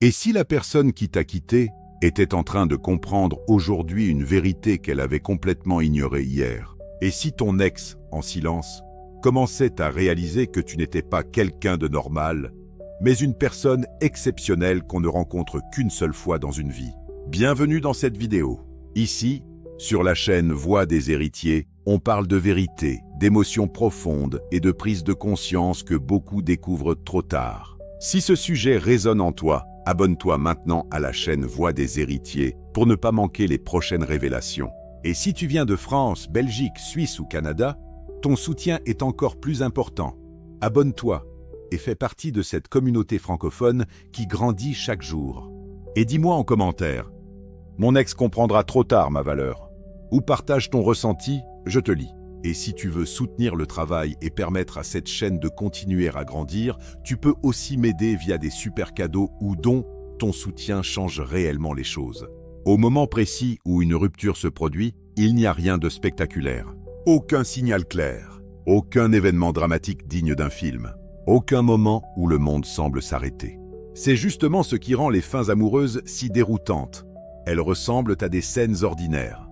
Et si la personne qui t'a quitté était en train de comprendre aujourd'hui une vérité qu'elle avait complètement ignorée hier? Et si ton ex, en silence, commençait à réaliser que tu n'étais pas quelqu'un de normal, mais une personne exceptionnelle qu'on ne rencontre qu'une seule fois dans une vie? Bienvenue dans cette vidéo. Ici, sur la chaîne Voix des héritiers, on parle de vérité, d'émotions profondes et de prise de conscience que beaucoup découvrent trop tard. Si ce sujet résonne en toi, abonne-toi maintenant à la chaîne Voix des héritiers pour ne pas manquer les prochaines révélations. Et si tu viens de France, Belgique, Suisse ou Canada, ton soutien est encore plus important. Abonne-toi et fais partie de cette communauté francophone qui grandit chaque jour. Et dis-moi en commentaire, mon ex comprendra trop tard ma valeur. Ou partage ton ressenti, je te lis. Et si tu veux soutenir le travail et permettre à cette chaîne de continuer à grandir, tu peux aussi m'aider via des super cadeaux ou dons. Ton soutien change réellement les choses. Au moment précis où une rupture se produit, il n'y a rien de spectaculaire. Aucun signal clair, aucun événement dramatique digne d'un film, aucun moment où le monde semble s'arrêter. C'est justement ce qui rend les fins amoureuses si déroutantes. Elles ressemblent à des scènes ordinaires.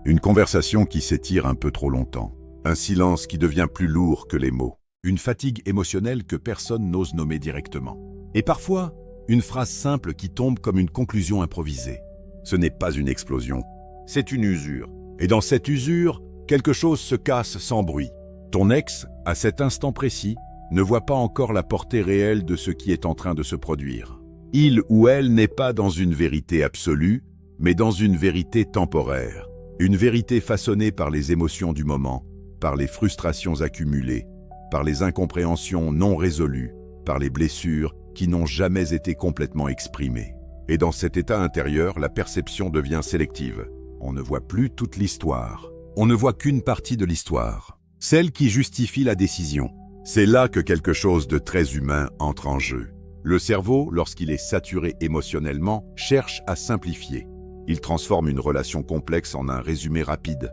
Une conversation qui s'étire un peu trop longtemps, un silence qui devient plus lourd que les mots, une fatigue émotionnelle que personne n'ose nommer directement. Et parfois, une phrase simple qui tombe comme une conclusion improvisée. Ce n'est pas une explosion, c'est une usure. Et dans cette usure, quelque chose se casse sans bruit. Ton ex, à cet instant précis, ne voit pas encore la portée réelle de ce qui est en train de se produire. Il ou elle n'est pas dans une vérité absolue, mais dans une vérité temporaire. Une vérité façonnée par les émotions du moment, par les frustrations accumulées, par les incompréhensions non résolues, par les blessures qui n'ont jamais été complètement exprimées. Et dans cet état intérieur, la perception devient sélective. On ne voit plus toute l'histoire. On ne voit qu'une partie de l'histoire, celle qui justifie la décision. C'est là que quelque chose de très humain entre en jeu. Le cerveau, lorsqu'il est saturé émotionnellement, cherche à simplifier. Il transforme une relation complexe en un résumé rapide.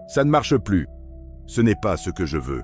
Ça ne marche plus. Ce n'est pas ce que je veux.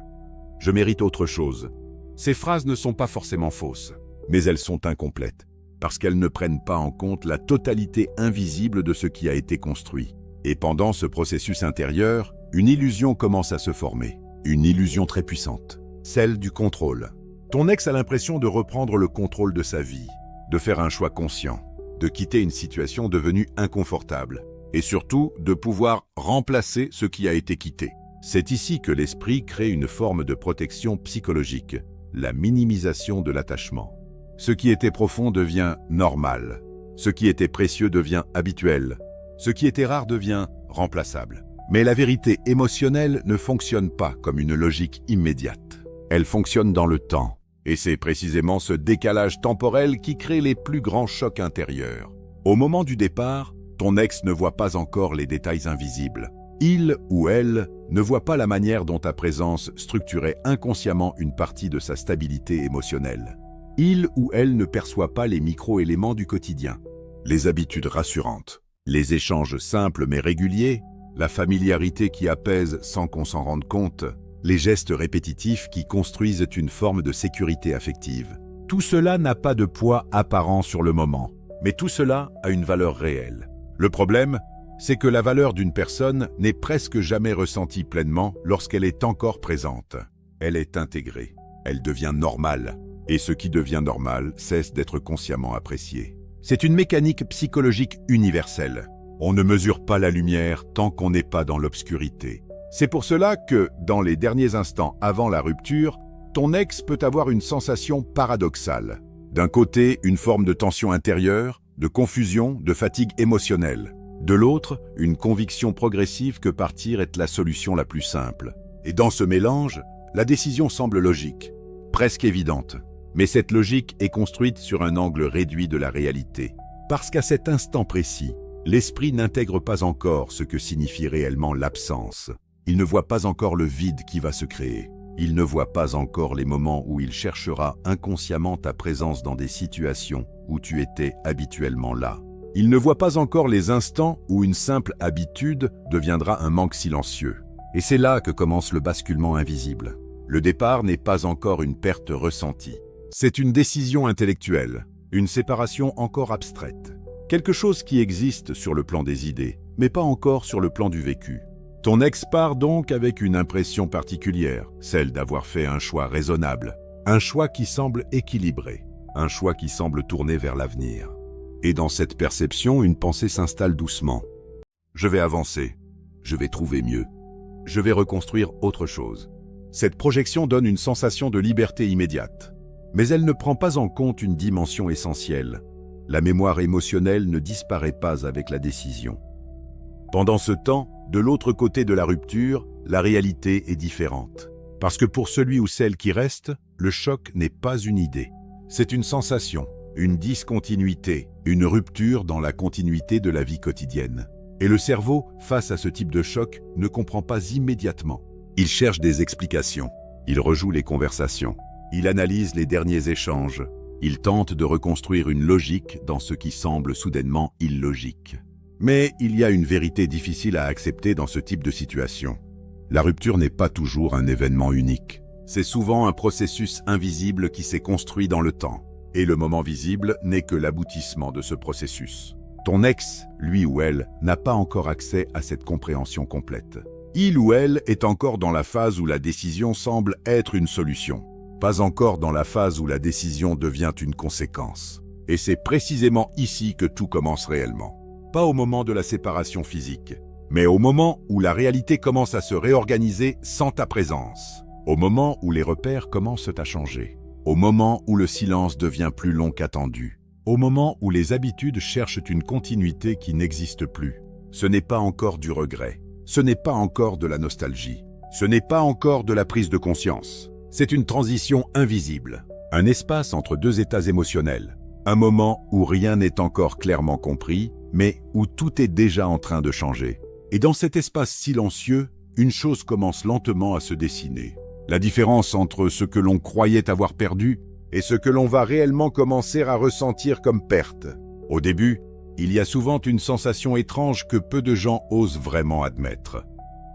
Je mérite autre chose. Ces phrases ne sont pas forcément fausses, mais elles sont incomplètes, parce qu'elles ne prennent pas en compte la totalité invisible de ce qui a été construit. Et pendant ce processus intérieur, une illusion commence à se former. Une illusion très puissante, celle du contrôle. Ton ex a l'impression de reprendre le contrôle de sa vie, de faire un choix conscient, de quitter une situation devenue inconfortable, et surtout de pouvoir remplacer ce qui a été quitté. C'est ici que l'esprit crée une forme de protection psychologique, la minimisation de l'attachement. Ce qui était profond devient normal, ce qui était précieux devient habituel, ce qui était rare devient remplaçable. Mais la vérité émotionnelle ne fonctionne pas comme une logique immédiate. Elle fonctionne dans le temps. Et c'est précisément ce décalage temporel qui crée les plus grands chocs intérieurs. Au moment du départ, ton ex ne voit pas encore les détails invisibles. Il ou elle ne voit pas la manière dont ta présence structurait inconsciemment une partie de sa stabilité émotionnelle. Il ou elle ne perçoit pas les micro-éléments du quotidien, les habitudes rassurantes, les échanges simples mais réguliers, la familiarité qui apaise sans qu'on s'en rende compte, les gestes répétitifs qui construisent une forme de sécurité affective. Tout cela n'a pas de poids apparent sur le moment, mais tout cela a une valeur réelle. Le problème, c'est que la valeur d'une personne n'est presque jamais ressentie pleinement lorsqu'elle est encore présente. Elle est intégrée, elle devient normale, et ce qui devient normal cesse d'être consciemment apprécié. C'est une mécanique psychologique universelle. On ne mesure pas la lumière tant qu'on n'est pas dans l'obscurité. C'est pour cela que, dans les derniers instants avant la rupture, ton ex peut avoir une sensation paradoxale. D'un côté, une forme de tension intérieure, de confusion, de fatigue émotionnelle. De l'autre, une conviction progressive que partir est la solution la plus simple. Et dans ce mélange, la décision semble logique, presque évidente. Mais cette logique est construite sur un angle réduit de la réalité. Parce qu'à cet instant précis, l'esprit n'intègre pas encore ce que signifie réellement l'absence. Il ne voit pas encore le vide qui va se créer. Il ne voit pas encore les moments où il cherchera inconsciemment ta présence dans des situations où tu étais habituellement là. Il ne voit pas encore les instants où une simple habitude deviendra un manque silencieux. Et c'est là que commence le basculement invisible. Le départ n'est pas encore une perte ressentie. C'est une décision intellectuelle, une séparation encore abstraite. Quelque chose qui existe sur le plan des idées, mais pas encore sur le plan du vécu. Ton ex part donc avec une impression particulière, celle d'avoir fait un choix raisonnable, un choix qui semble équilibré, un choix qui semble tourner vers l'avenir. Et dans cette perception, une pensée s'installe doucement. Je vais avancer, je vais trouver mieux, je vais reconstruire autre chose. Cette projection donne une sensation de liberté immédiate, mais elle ne prend pas en compte une dimension essentielle. La mémoire émotionnelle ne disparaît pas avec la décision. Pendant ce temps, de l'autre côté de la rupture, la réalité est différente. Parce que pour celui ou celle qui reste, le choc n'est pas une idée. C'est une sensation, une discontinuité, une rupture dans la continuité de la vie quotidienne. Et le cerveau, face à ce type de choc, ne comprend pas immédiatement. Il cherche des explications, il rejoue les conversations, il analyse les derniers échanges, il tente de reconstruire une logique dans ce qui semble soudainement illogique. Mais il y a une vérité difficile à accepter dans ce type de situation. La rupture n'est pas toujours un événement unique. C'est souvent un processus invisible qui s'est construit dans le temps. Et le moment visible n'est que l'aboutissement de ce processus. Ton ex, lui ou elle, n'a pas encore accès à cette compréhension complète. Il ou elle est encore dans la phase où la décision semble être une solution. Pas encore dans la phase où la décision devient une conséquence. Et c'est précisément ici que tout commence réellement. Pas au moment de la séparation physique, mais au moment où la réalité commence à se réorganiser sans ta présence. Au moment où les repères commencent à changer. Au moment où le silence devient plus long qu'attendu. Au moment où les habitudes cherchent une continuité qui n'existe plus. Ce n'est pas encore du regret. Ce n'est pas encore de la nostalgie. Ce n'est pas encore de la prise de conscience. C'est une transition invisible. Un espace entre deux états émotionnels. Un moment où rien n'est encore clairement compris, mais où tout est déjà en train de changer. Et dans cet espace silencieux, une chose commence lentement à se dessiner. La différence entre ce que l'on croyait avoir perdu et ce que l'on va réellement commencer à ressentir comme perte. Au début, il y a souvent une sensation étrange que peu de gens osent vraiment admettre.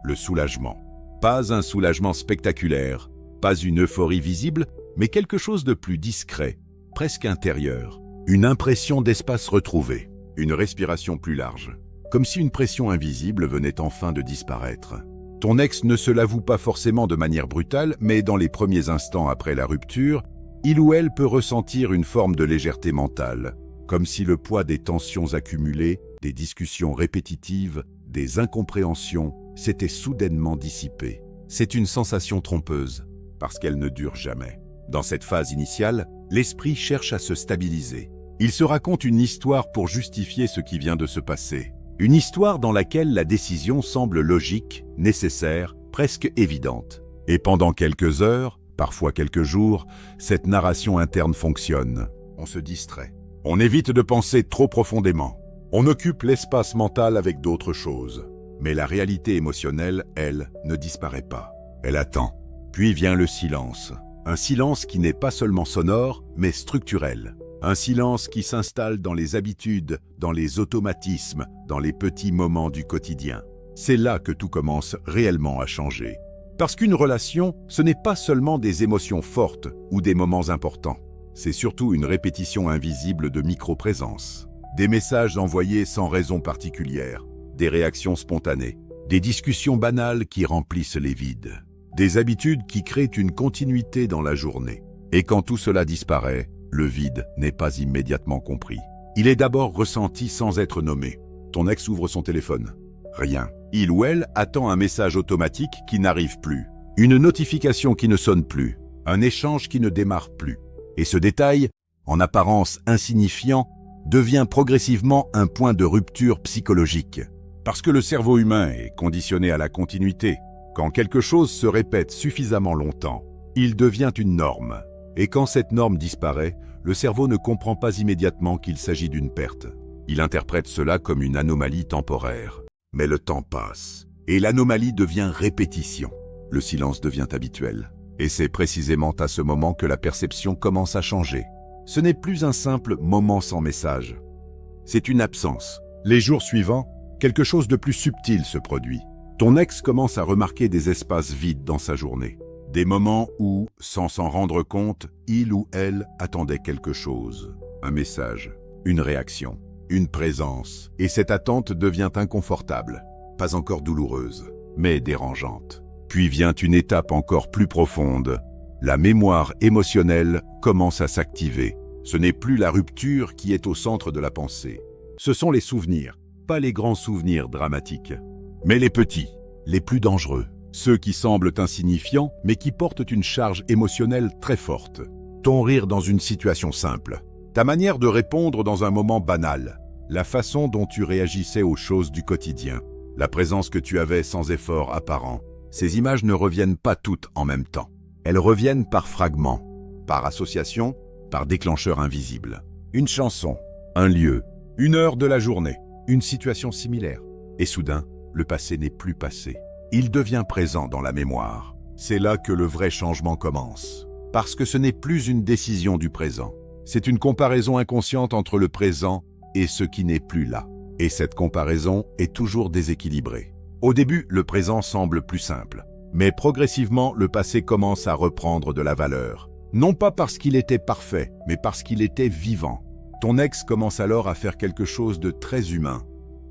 Le soulagement. Pas un soulagement spectaculaire, pas une euphorie visible, mais quelque chose de plus discret, presque intérieur. Une impression d'espace retrouvé, une respiration plus large. Comme si une pression invisible venait enfin de disparaître. Ton ex ne se l'avoue pas forcément de manière brutale, mais dans les premiers instants après la rupture, il ou elle peut ressentir une forme de légèreté mentale, comme si le poids des tensions accumulées, des discussions répétitives, des incompréhensions s'était soudainement dissipé. C'est une sensation trompeuse, parce qu'elle ne dure jamais. Dans cette phase initiale, l'esprit cherche à se stabiliser. Il se raconte une histoire pour justifier ce qui vient de se passer. Une histoire dans laquelle la décision semble logique, nécessaire, presque évidente. Et pendant quelques heures, parfois quelques jours, cette narration interne fonctionne. On se distrait. On évite de penser trop profondément. On occupe l'espace mental avec d'autres choses. Mais la réalité émotionnelle, elle, ne disparaît pas. Elle attend. Puis vient le silence. Un silence qui n'est pas seulement sonore, mais structurel. Un silence qui s'installe dans les habitudes, dans les automatismes, dans les petits moments du quotidien. C'est là que tout commence réellement à changer. Parce qu'une relation, ce n'est pas seulement des émotions fortes ou des moments importants. C'est surtout une répétition invisible de micro-présence. Des messages envoyés sans raison particulière, des réactions spontanées, des discussions banales qui remplissent les vides, des habitudes qui créent une continuité dans la journée. Et quand tout cela disparaît, le vide n'est pas immédiatement compris. Il est d'abord ressenti sans être nommé. Ton ex ouvre son téléphone. Rien. Il ou elle attend un message automatique qui n'arrive plus. Une notification qui ne sonne plus. Un échange qui ne démarre plus. Et ce détail, en apparence insignifiant, devient progressivement un point de rupture psychologique. Parce que le cerveau humain est conditionné à la continuité. Quand quelque chose se répète suffisamment longtemps, il devient une norme. Et quand cette norme disparaît, le cerveau ne comprend pas immédiatement qu'il s'agit d'une perte. Il interprète cela comme une anomalie temporaire. Mais le temps passe, et l'anomalie devient répétition. Le silence devient habituel. Et c'est précisément à ce moment que la perception commence à changer. Ce n'est plus un simple moment sans message. C'est une absence. Les jours suivants, quelque chose de plus subtil se produit. Ton ex commence à remarquer des espaces vides dans sa journée. Des moments où, sans s'en rendre compte, il ou elle attendait quelque chose. un message, une réaction, une présence, et cette attente devient inconfortable, pas encore douloureuse, mais dérangeante. Puis vient une étape encore plus profonde. La mémoire émotionnelle commence à s'activer. Ce n'est plus la rupture qui est au centre de la pensée. Ce sont les souvenirs, pas les grands souvenirs dramatiques, mais les petits, les plus dangereux, ceux qui semblent insignifiants mais qui portent une charge émotionnelle très forte. Ton rire dans une situation simple, ta manière de répondre dans un moment banal, la façon dont tu réagissais aux choses du quotidien, la présence que tu avais sans effort apparent. Ces images ne reviennent pas toutes en même temps. Elles reviennent par fragments, par association, par déclencheur invisible. Une chanson, un lieu, une heure de la journée, une situation similaire. Et soudain, le passé n'est plus passé. Il devient présent dans la mémoire. C'est là que le vrai changement commence. Parce que ce n'est plus une décision du présent. C'est une comparaison inconsciente entre le présent et ce qui n'est plus là. Et cette comparaison est toujours déséquilibrée. Au début, le présent semble plus simple. Mais progressivement, le passé commence à reprendre de la valeur. Non pas parce qu'il était parfait, mais parce qu'il était vivant. Ton ex commence alors à faire quelque chose de très humain.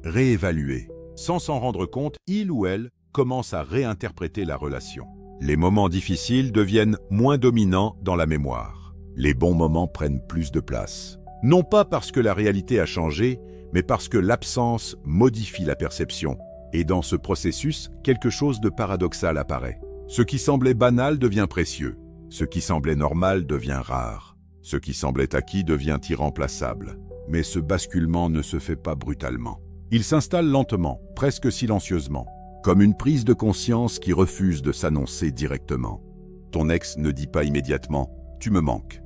Réévaluer. Sans s'en rendre compte, il ou elle commence à réinterpréter la relation. Les moments difficiles deviennent moins dominants dans la mémoire. Les bons moments prennent plus de place. Non pas parce que la réalité a changé, mais parce que l'absence modifie la perception. Et dans ce processus, quelque chose de paradoxal apparaît. Ce qui semblait banal devient précieux. Ce qui semblait normal devient rare. Ce qui semblait acquis devient irremplaçable. Mais ce basculement ne se fait pas brutalement. Il s'installe lentement, presque silencieusement, comme une prise de conscience qui refuse de s'annoncer directement. Ton ex ne dit pas immédiatement « tu me manques ».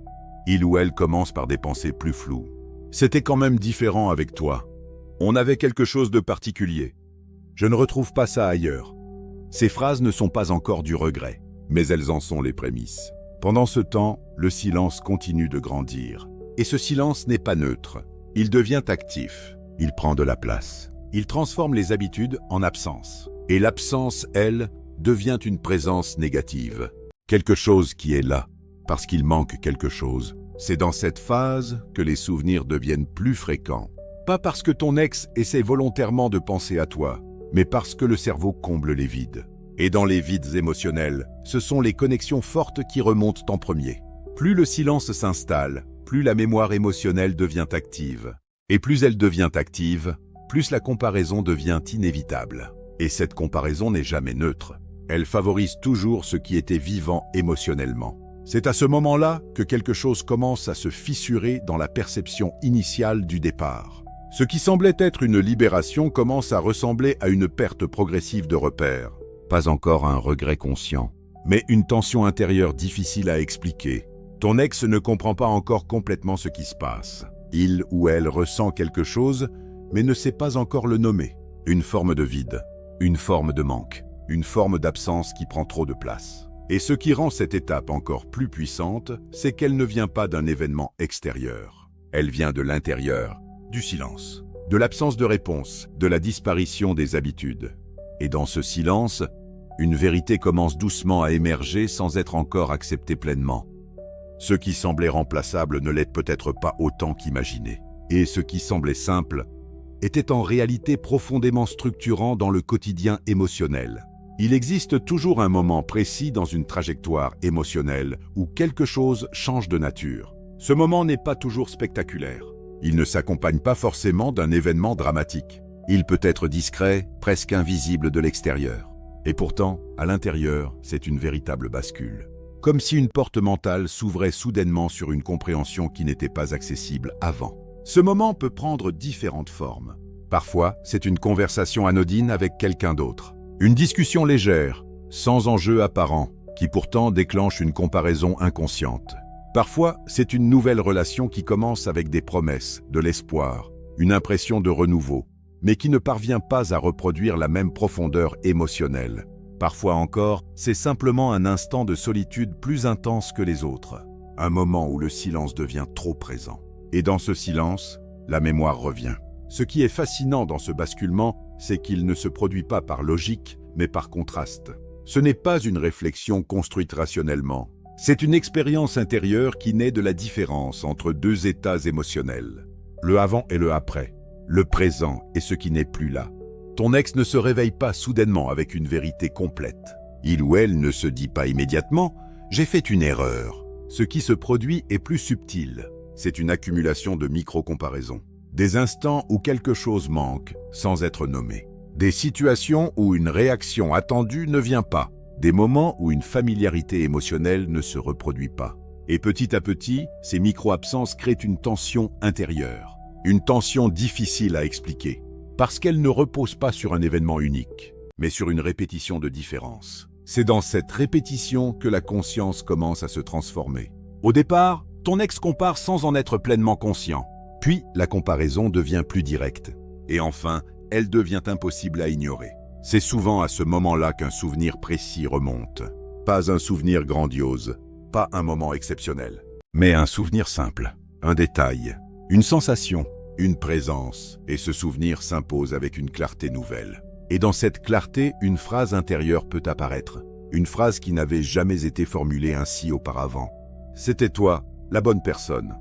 Il ou elle commence par des pensées plus floues. « C'était quand même différent avec toi. On avait quelque chose de particulier. Je ne retrouve pas ça ailleurs. » Ces phrases ne sont pas encore du regret, mais elles en sont les prémices. Pendant ce temps, le silence continue de grandir. Et ce silence n'est pas neutre. Il devient actif. Il prend de la place. Il transforme les habitudes en absence. Et l'absence, elle, devient une présence négative. Quelque chose qui est là, parce qu'il manque quelque chose. C'est dans cette phase que les souvenirs deviennent plus fréquents. Pas parce que ton ex essaie volontairement de penser à toi, mais parce que le cerveau comble les vides. Et dans les vides émotionnels, ce sont les connexions fortes qui remontent en premier. Plus le silence s'installe, plus la mémoire émotionnelle devient active. Et plus elle devient active, plus la comparaison devient inévitable. Et cette comparaison n'est jamais neutre. Elle favorise toujours ce qui était vivant émotionnellement. C'est à ce moment-là que quelque chose commence à se fissurer dans la perception initiale du départ. Ce qui semblait être une libération commence à ressembler à une perte progressive de repères. Pas encore un regret conscient, mais une tension intérieure difficile à expliquer. Ton ex ne comprend pas encore complètement ce qui se passe. Il ou elle ressent quelque chose, mais ne sait pas encore le nommer. Une forme de vide, une forme de manque, une forme d'absence qui prend trop de place. Et ce qui rend cette étape encore plus puissante, c'est qu'elle ne vient pas d'un événement extérieur. Elle vient de l'intérieur, du silence, de l'absence de réponse, de la disparition des habitudes. Et dans ce silence, une vérité commence doucement à émerger sans être encore acceptée pleinement. Ce qui semblait remplaçable ne l'est peut-être pas autant qu'imaginé. Et ce qui semblait simple était en réalité profondément structurant dans le quotidien émotionnel. Il existe toujours un moment précis dans une trajectoire émotionnelle où quelque chose change de nature. Ce moment n'est pas toujours spectaculaire. Il ne s'accompagne pas forcément d'un événement dramatique. Il peut être discret, presque invisible de l'extérieur. Et pourtant, à l'intérieur, c'est une véritable bascule. Comme si une porte mentale s'ouvrait soudainement sur une compréhension qui n'était pas accessible avant. Ce moment peut prendre différentes formes. Parfois, c'est une conversation anodine avec quelqu'un d'autre. Une discussion légère, sans enjeu apparent, qui pourtant déclenche une comparaison inconsciente. Parfois, c'est une nouvelle relation qui commence avec des promesses, de l'espoir, une impression de renouveau, mais qui ne parvient pas à reproduire la même profondeur émotionnelle. Parfois encore, c'est simplement un instant de solitude plus intense que les autres. Un moment où le silence devient trop présent. Et dans ce silence, la mémoire revient. Ce qui est fascinant dans ce basculement, c'est qu'il ne se produit pas par logique, mais par contraste. Ce n'est pas une réflexion construite rationnellement. C'est une expérience intérieure qui naît de la différence entre deux états émotionnels. Le avant et le après. Le présent et ce qui n'est plus là. Ton ex ne se réveille pas soudainement avec une vérité complète. Il ou elle ne se dit pas immédiatement « j'ai fait une erreur ». Ce qui se produit est plus subtil. C'est une accumulation de micro-comparaisons. Des instants où quelque chose manque sans être nommé. Des situations où une réaction attendue ne vient pas. Des moments où une familiarité émotionnelle ne se reproduit pas. Et petit à petit, ces micro-absences créent une tension intérieure. Une tension difficile à expliquer. Parce qu'elle ne repose pas sur un événement unique, mais sur une répétition de différences. C'est dans cette répétition que la conscience commence à se transformer. Au départ, ton ex compare sans en être pleinement conscient. Puis, la comparaison devient plus directe. Et enfin, elle devient impossible à ignorer. C'est souvent à ce moment-là qu'un souvenir précis remonte. Pas un souvenir grandiose, pas un moment exceptionnel, mais un souvenir simple, un détail, une sensation, une présence, et ce souvenir s'impose avec une clarté nouvelle. Et dans cette clarté, une phrase intérieure peut apparaître, une phrase qui n'avait jamais été formulée ainsi auparavant. C'était toi, la bonne personne.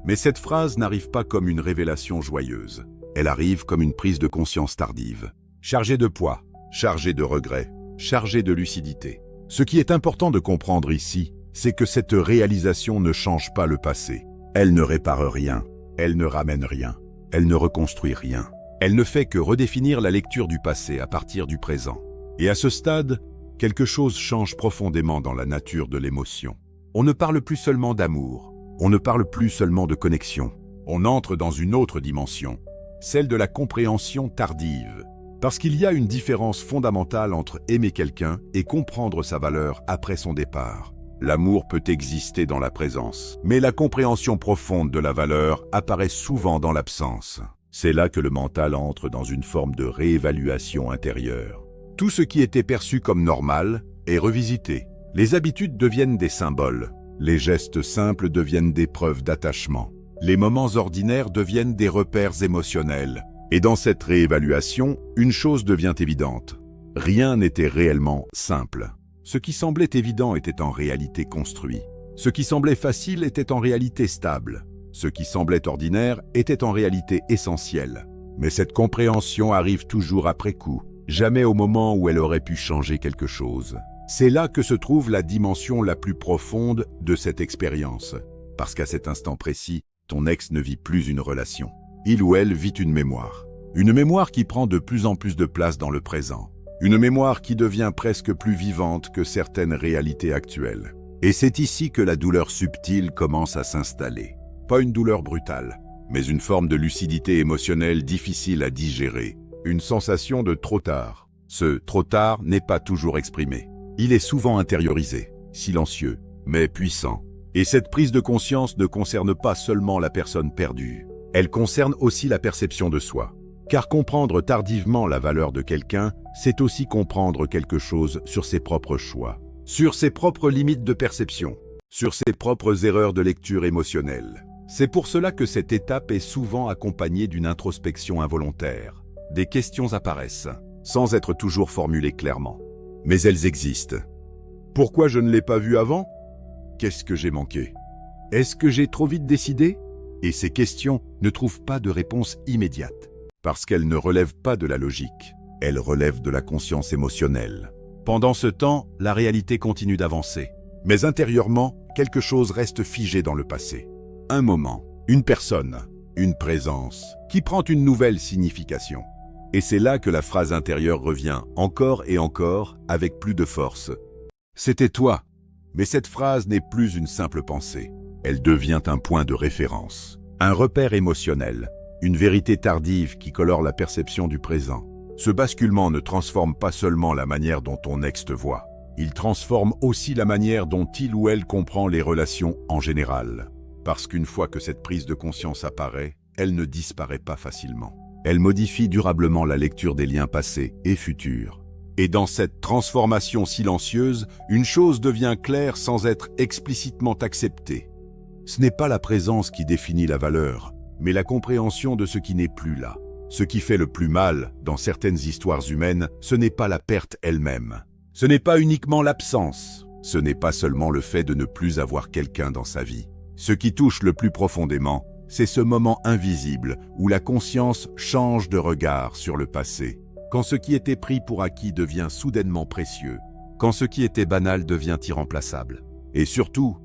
Mais cette phrase n'arrive pas comme une révélation joyeuse. Elle arrive comme une prise de conscience tardive, chargée de poids, chargée de regrets, chargée de lucidité. Ce qui est important de comprendre ici, c'est que cette réalisation ne change pas le passé. Elle ne répare rien, elle ne ramène rien, elle ne reconstruit rien. Elle ne fait que redéfinir la lecture du passé à partir du présent. Et à ce stade, quelque chose change profondément dans la nature de l'émotion. On ne parle plus seulement d'amour, on ne parle plus seulement de connexion. On entre dans une autre dimension, celle de la compréhension tardive. Parce qu'il y a une différence fondamentale entre aimer quelqu'un et comprendre sa valeur après son départ. L'amour peut exister dans la présence, mais la compréhension profonde de la valeur apparaît souvent dans l'absence. C'est là que le mental entre dans une forme de réévaluation intérieure. Tout ce qui était perçu comme normal est revisité. Les habitudes deviennent des symboles. Les gestes simples deviennent des preuves d'attachement. Les moments ordinaires deviennent des repères émotionnels. Et dans cette réévaluation, une chose devient évidente. Rien n'était réellement simple. Ce qui semblait évident était en réalité construit. Ce qui semblait facile était en réalité stable. Ce qui semblait ordinaire était en réalité essentiel. Mais cette compréhension arrive toujours après coup, jamais au moment où elle aurait pu changer quelque chose. C'est là que se trouve la dimension la plus profonde de cette expérience. Parce qu'à cet instant précis, ton ex ne vit plus une relation. Il ou elle vit une mémoire. Une mémoire qui prend de plus en plus de place dans le présent. Une mémoire qui devient presque plus vivante que certaines réalités actuelles. Et c'est ici que la douleur subtile commence à s'installer. Pas une douleur brutale, mais une forme de lucidité émotionnelle difficile à digérer. Une sensation de trop tard. Ce trop tard n'est pas toujours exprimé. Il est souvent intériorisé, silencieux, mais puissant. Et cette prise de conscience ne concerne pas seulement la personne perdue. Elle concerne aussi la perception de soi. Car comprendre tardivement la valeur de quelqu'un, c'est aussi comprendre quelque chose sur ses propres choix, sur ses propres limites de perception, sur ses propres erreurs de lecture émotionnelle. C'est pour cela que cette étape est souvent accompagnée d'une introspection involontaire. Des questions apparaissent, sans être toujours formulées clairement. Mais elles existent. Pourquoi je ne l'ai pas vu avant? Qu'est-ce que j'ai manqué? Est-ce que j'ai trop vite décidé? Et ces questions ne trouvent pas de réponse immédiate, parce qu'elles ne relèvent pas de la logique. Elles relèvent de la conscience émotionnelle. Pendant ce temps, la réalité continue d'avancer. Mais intérieurement, quelque chose reste figé dans le passé. Un moment, une personne, une présence, qui prend une nouvelle signification. Et c'est là que la phrase intérieure revient, encore et encore, avec plus de force. C'était toi. Mais cette phrase n'est plus une simple pensée. Elle devient un point de référence, un repère émotionnel, une vérité tardive qui colore la perception du présent. Ce basculement ne transforme pas seulement la manière dont ton ex te voit. Il transforme aussi la manière dont il ou elle comprend les relations en général. Parce qu'une fois que cette prise de conscience apparaît, elle ne disparaît pas facilement. Elle modifie durablement la lecture des liens passés et futurs. Et dans cette transformation silencieuse, une chose devient claire sans être explicitement acceptée. Ce n'est pas la présence qui définit la valeur, mais la compréhension de ce qui n'est plus là. Ce qui fait le plus mal dans certaines histoires humaines, ce n'est pas la perte elle-même. Ce n'est pas uniquement l'absence, ce n'est pas seulement le fait de ne plus avoir quelqu'un dans sa vie. Ce qui touche le plus profondément, c'est ce moment invisible où la conscience change de regard sur le passé. Quand ce qui était pris pour acquis devient soudainement précieux. Quand ce qui était banal devient irremplaçable. Et surtout,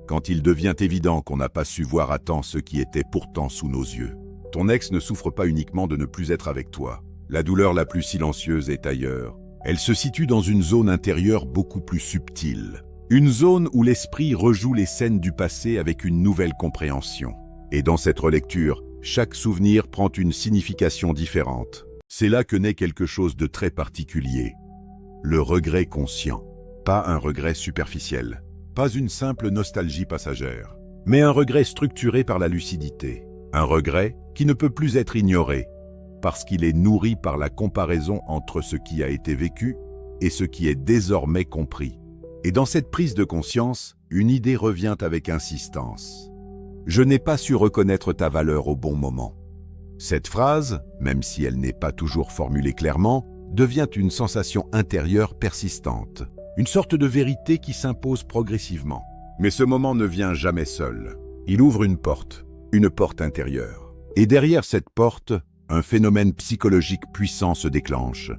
quand il devient évident qu'on n'a pas su voir à temps ce qui était pourtant sous nos yeux. Ton ex ne souffre pas uniquement de ne plus être avec toi. La douleur la plus silencieuse est ailleurs. Elle se situe dans une zone intérieure beaucoup plus subtile. Une zone où l'esprit rejoue les scènes du passé avec une nouvelle compréhension. Et dans cette relecture, chaque souvenir prend une signification différente. C'est là que naît quelque chose de très particulier. Le regret conscient. Pas un regret superficiel. Pas une simple nostalgie passagère. Mais un regret structuré par la lucidité. Un regret qui ne peut plus être ignoré, parce qu'il est nourri par la comparaison entre ce qui a été vécu et ce qui est désormais compris. Et dans cette prise de conscience, une idée revient avec insistance. Je n'ai pas su reconnaître ta valeur au bon moment. Cette phrase, même si elle n'est pas toujours formulée clairement, devient une sensation intérieure persistante. Une sorte de vérité qui s'impose progressivement. Mais ce moment ne vient jamais seul. Il ouvre une porte intérieure. Et derrière cette porte, un phénomène psychologique puissant se déclenche.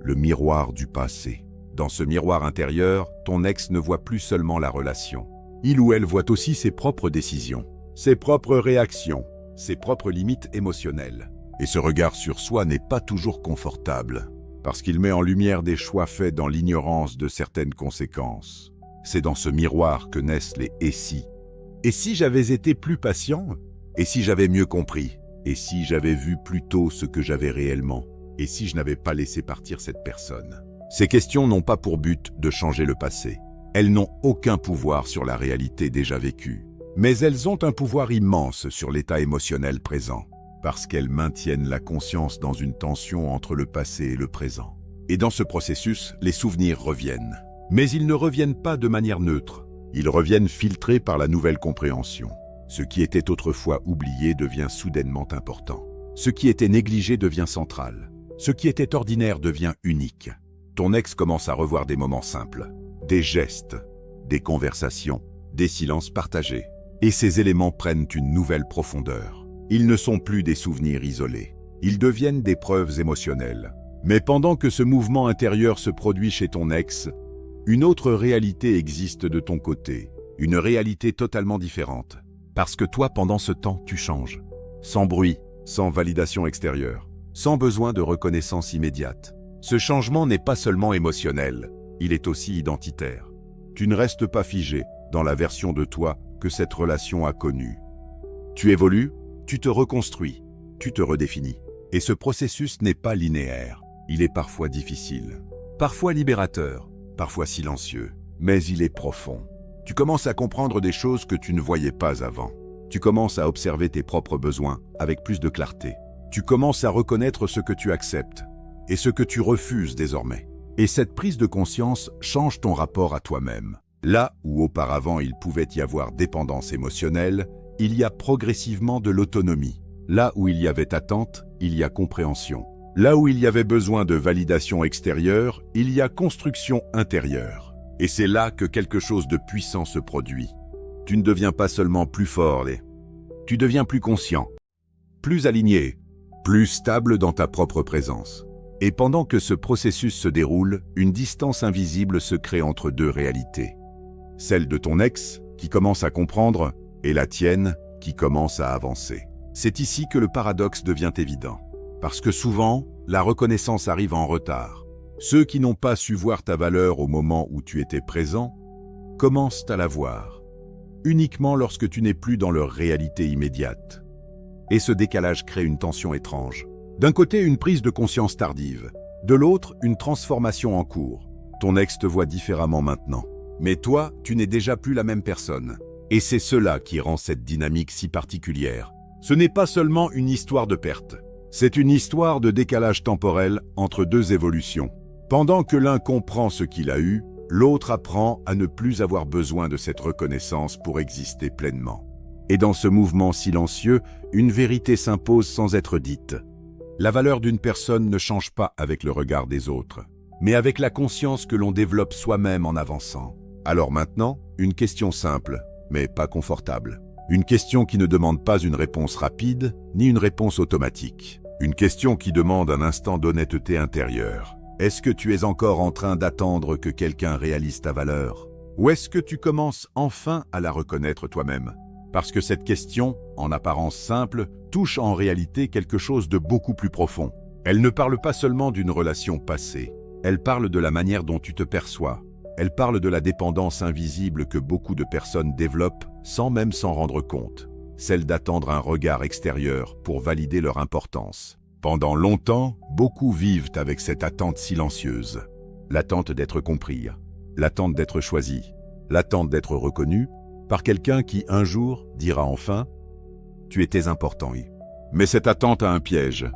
Le miroir du passé. Dans ce miroir intérieur, ton ex ne voit plus seulement la relation. Il ou elle voit aussi ses propres décisions, ses propres réactions, ses propres limites émotionnelles. Et ce regard sur soi n'est pas toujours confortable, parce qu'il met en lumière des choix faits dans l'ignorance de certaines conséquences. C'est dans ce miroir que naissent les « et si ». Et si j'avais été plus patient? Et si j'avais mieux compris? Et si j'avais vu plus tôt ce que j'avais réellement? Et si je n'avais pas laissé partir cette personne? Ces questions n'ont pas pour but de changer le passé. Elles n'ont aucun pouvoir sur la réalité déjà vécue. Mais elles ont un pouvoir immense sur l'état émotionnel présent, parce qu'elles maintiennent la conscience dans une tension entre le passé et le présent. Et dans ce processus, les souvenirs reviennent. Mais ils ne reviennent pas de manière neutre. Ils reviennent filtrés par la nouvelle compréhension. Ce qui était autrefois oublié devient soudainement important. Ce qui était négligé devient central. Ce qui était ordinaire devient unique. Ton ex commence à revoir des moments simples, des gestes, des conversations, des silences partagés. Et ces éléments prennent une nouvelle profondeur. Ils ne sont plus des souvenirs isolés. Ils deviennent des preuves émotionnelles. Mais pendant que ce mouvement intérieur se produit chez ton ex, une autre réalité existe de ton côté. Une réalité totalement différente. Parce que toi, pendant ce temps, tu changes. Sans bruit, sans validation extérieure, sans besoin de reconnaissance immédiate. Ce changement n'est pas seulement émotionnel, il est aussi identitaire. Tu ne restes pas figé dans la version de toi que cette relation a connue. Tu évolues, tu te reconstruis, tu te redéfinis. Et ce processus n'est pas linéaire. Il est parfois difficile, parfois libérateur, parfois silencieux, mais il est profond. Tu commences à comprendre des choses que tu ne voyais pas avant. Tu commences à observer tes propres besoins avec plus de clarté. Tu commences à reconnaître ce que tu acceptes et ce que tu refuses désormais. Et cette prise de conscience change ton rapport à toi-même. Là où auparavant il pouvait y avoir dépendance émotionnelle, il y a progressivement de l'autonomie. Là où il y avait attente, il y a compréhension. Là où il y avait besoin de validation extérieure, il y a construction intérieure. Et c'est là que quelque chose de puissant se produit. Tu ne deviens pas seulement plus fort, tu deviens plus conscient, plus aligné, plus stable dans ta propre présence. Et pendant que ce processus se déroule, une distance invisible se crée entre deux réalités. Celle de ton ex, qui commence à comprendre, et la tienne, qui commence à avancer. C'est ici que le paradoxe devient évident. Parce que souvent, la reconnaissance arrive en retard. Ceux qui n'ont pas su voir ta valeur au moment où tu étais présent, commencent à la voir, uniquement lorsque tu n'es plus dans leur réalité immédiate. Et ce décalage crée une tension étrange. D'un côté, une prise de conscience tardive, de l'autre, une transformation en cours. Ton ex te voit différemment maintenant. Mais toi, tu n'es déjà plus la même personne. Et c'est cela qui rend cette dynamique si particulière. Ce n'est pas seulement une histoire de perte. C'est une histoire de décalage temporel entre deux évolutions. Pendant que l'un comprend ce qu'il a eu, l'autre apprend à ne plus avoir besoin de cette reconnaissance pour exister pleinement. Et dans ce mouvement silencieux, une vérité s'impose sans être dite. La valeur d'une personne ne change pas avec le regard des autres, mais avec la conscience que l'on développe soi-même en avançant. Alors maintenant, une question simple, mais pas confortable. Une question qui ne demande pas une réponse rapide, ni une réponse automatique. Une question qui demande un instant d'honnêteté intérieure. Est-ce que tu es encore en train d'attendre que quelqu'un réalise ta valeur? Ou est-ce que tu commences enfin à la reconnaître toi-même? Parce que cette question, en apparence simple, touche en réalité quelque chose de beaucoup plus profond. Elle ne parle pas seulement d'une relation passée. Elle parle de la manière dont tu te perçois. Elle parle de la dépendance invisible que beaucoup de personnes développent sans même s'en rendre compte. Celle d'attendre un regard extérieur pour valider leur importance. Pendant longtemps, beaucoup vivent avec cette attente silencieuse. L'attente d'être compris, l'attente d'être choisi, l'attente d'être reconnu par quelqu'un qui, un jour, dira enfin « Tu étais important ». Mais cette attente a un piège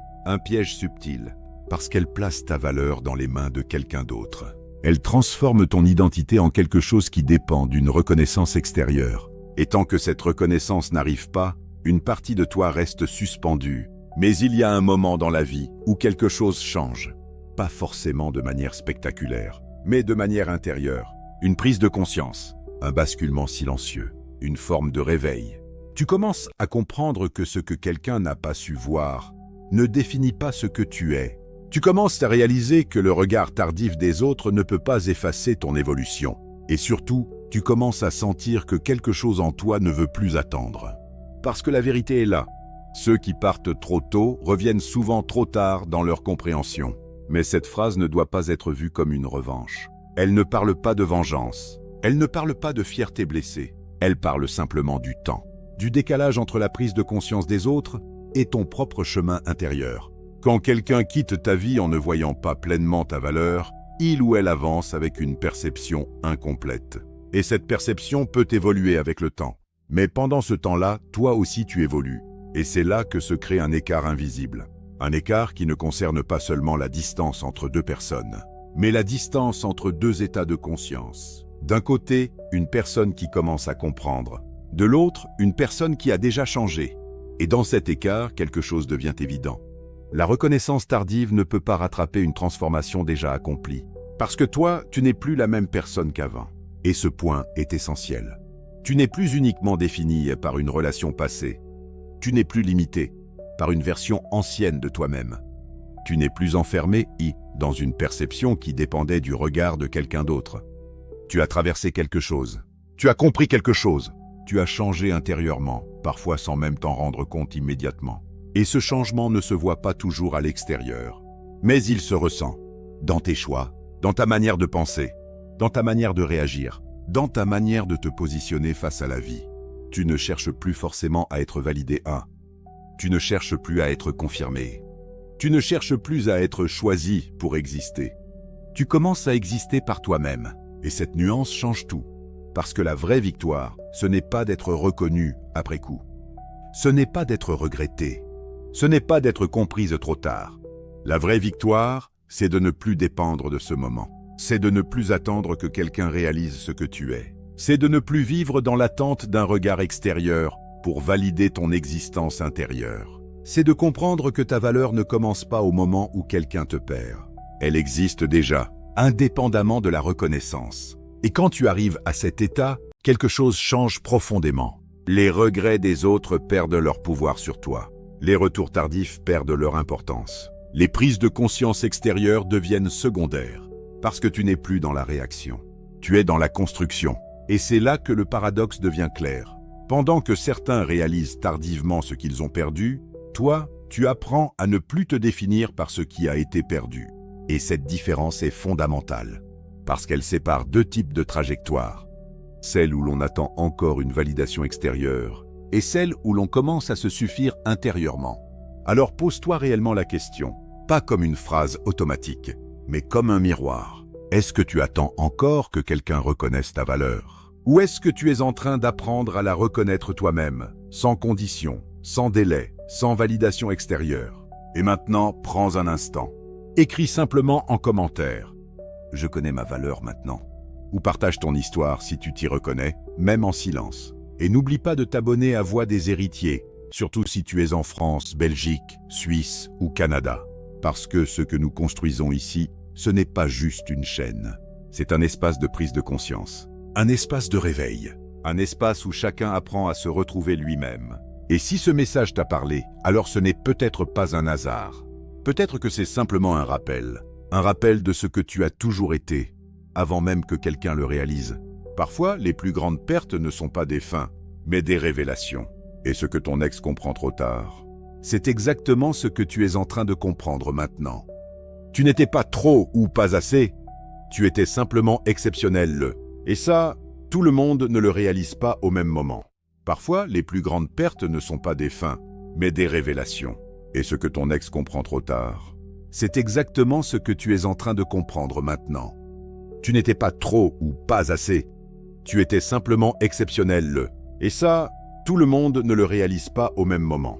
subtil, parce qu'elle place ta valeur dans les mains de quelqu'un d'autre. Elle transforme ton identité en quelque chose qui dépend d'une reconnaissance extérieure. Et tant que cette reconnaissance n'arrive pas, une partie de toi reste suspendue. Mais il y a un moment dans la vie où quelque chose change. Pas forcément de manière spectaculaire, mais de manière intérieure. Une prise de conscience, un basculement silencieux, une forme de réveil. Tu commences à comprendre que ce que quelqu'un n'a pas su voir ne définit pas ce que tu es. Tu commences à réaliser que le regard tardif des autres ne peut pas effacer ton évolution. Et surtout, tu commences à sentir que quelque chose en toi ne veut plus attendre. Parce que la vérité est là. Ceux qui partent trop tôt reviennent souvent trop tard dans leur compréhension. Mais cette phrase ne doit pas être vue comme une revanche. Elle ne parle pas de vengeance. Elle ne parle pas de fierté blessée. Elle parle simplement du temps. Du décalage entre la prise de conscience des autres et ton propre chemin intérieur. Quand quelqu'un quitte ta vie en ne voyant pas pleinement ta valeur, il ou elle avance avec une perception incomplète. Et cette perception peut évoluer avec le temps. Mais pendant ce temps-là, toi aussi tu évolues. Et c'est là que se crée un écart invisible. Un écart qui ne concerne pas seulement la distance entre deux personnes, mais la distance entre deux états de conscience. D'un côté, une personne qui commence à comprendre. De l'autre, une personne qui a déjà changé. Et dans cet écart, quelque chose devient évident. La reconnaissance tardive ne peut pas rattraper une transformation déjà accomplie. Parce que toi, tu n'es plus la même personne qu'avant. Et ce point est essentiel. Tu n'es plus uniquement défini par une relation passée. Tu n'es plus limité par une version ancienne de toi-même. Tu n'es plus enfermé dans une perception qui dépendait du regard de quelqu'un d'autre. Tu as traversé quelque chose. Tu as compris quelque chose. Tu as changé intérieurement, parfois sans même t'en rendre compte immédiatement. Et ce changement ne se voit pas toujours à l'extérieur. Mais il se ressent dans tes choix, dans ta manière de penser, dans ta manière de réagir, dans ta manière de te positionner face à la vie. Tu ne cherches plus forcément à être validé. Tu ne cherches plus à être confirmé. Tu ne cherches plus à être choisi pour exister. Tu commences à exister par toi-même. Et cette nuance change tout. Parce que la vraie victoire, ce n'est pas d'être reconnu après coup. Ce n'est pas d'être regretté. Ce n'est pas d'être comprise trop tard. La vraie victoire, c'est de ne plus dépendre de ce moment. C'est de ne plus attendre que quelqu'un réalise ce que tu es. C'est de ne plus vivre dans l'attente d'un regard extérieur pour valider ton existence intérieure. C'est de comprendre que ta valeur ne commence pas au moment où quelqu'un te perd. Elle existe déjà, indépendamment de la reconnaissance. Et quand tu arrives à cet état, quelque chose change profondément. Les regrets des autres perdent leur pouvoir sur toi. Les retours tardifs perdent leur importance. Les prises de conscience extérieures deviennent secondaires, parce que tu n'es plus dans la réaction. Tu es dans la construction. Et c'est là que le paradoxe devient clair. Pendant que certains réalisent tardivement ce qu'ils ont perdu, toi, tu apprends à ne plus te définir par ce qui a été perdu. Et cette différence est fondamentale, parce qu'elle sépare deux types de trajectoires. Celle où l'on attend encore une validation extérieure, et celle où l'on commence à se suffire intérieurement. Alors pose-toi réellement la question, pas comme une phrase automatique, mais comme un miroir. Est-ce que tu attends encore que quelqu'un reconnaisse ta valeur? Ou est-ce que tu es en train d'apprendre à la reconnaître toi-même, sans condition, sans délai, sans validation extérieure? Et maintenant, prends un instant. Écris simplement en commentaire. Je connais ma valeur maintenant. Ou partage ton histoire si tu t'y reconnais, même en silence. Et n'oublie pas de t'abonner à Voix des héritiers, surtout si tu es en France, Belgique, Suisse ou Canada. Parce que ce que nous construisons ici, ce n'est pas juste une chaîne. C'est un espace de prise de conscience. Un espace de réveil. Un espace où chacun apprend à se retrouver lui-même. Et si ce message t'a parlé, alors ce n'est peut-être pas un hasard. Peut-être que c'est simplement un rappel de ce que tu as toujours été, avant même que quelqu'un le réalise. Parfois, les plus grandes pertes ne sont pas des fins, mais des révélations. Et ce que ton ex comprend trop tard, c'est exactement ce que tu es en train de comprendre maintenant. Tu n'étais pas trop ou pas assez, tu étais simplement exceptionnel. Et ça, tout le monde ne le réalise pas au même moment. Parfois, les plus grandes pertes ne sont pas des fins, mais des révélations. Et ce que ton ex comprend trop tard, c'est exactement ce que tu es en train de comprendre maintenant. Tu n'étais pas trop ou pas assez, tu étais simplement exceptionnel. Et ça, tout le monde ne le réalise pas au même moment.